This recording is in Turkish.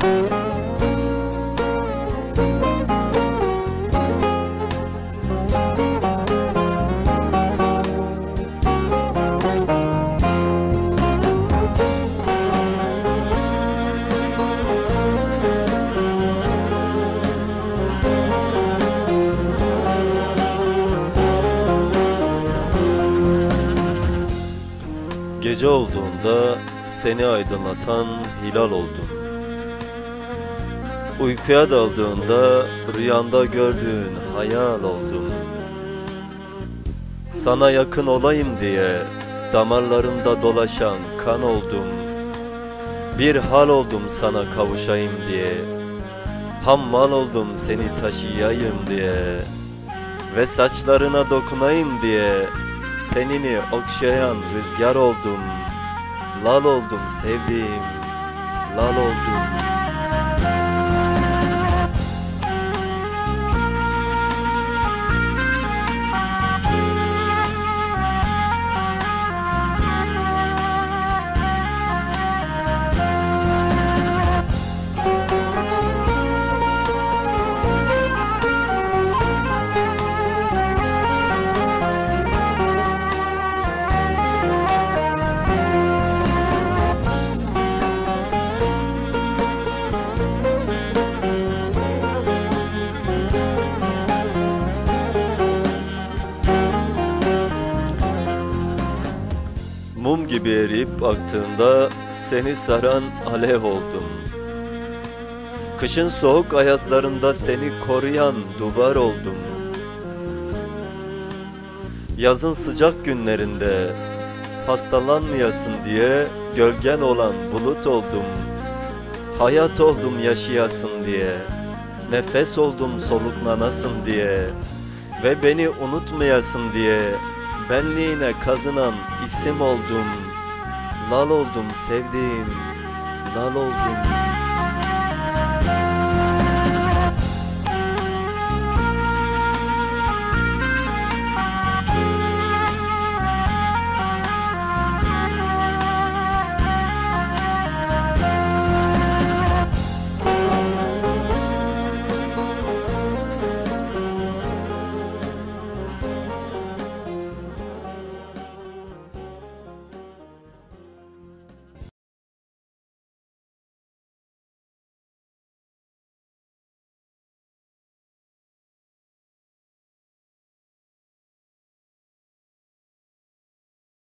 Gece olduğunda seni aydınlatan hilal oldum. Uykuya daldığında rüyanda gördüğün hayal oldum. Sana yakın olayım diye damarlarımda dolaşan kan oldum. Bir hal oldum sana kavuşayım diye, hammal oldum seni taşıyayım diye ve saçlarına dokunayım diye tenini okşayan rüzgar oldum. Lal oldum sevdiğim, lal oldum. Mum gibi eriyip aktığında seni saran alev oldum. Kışın soğuk ayazlarında seni koruyan duvar oldum. Yazın sıcak günlerinde hastalanmayasın diye gölgen olan bulut oldum. Hayat oldum yaşayasın diye, nefes oldum soluklanasın diye ve beni unutmayasın diye benliğine kazınan isim oldum. Lal oldum sevdiğim, lal oldum.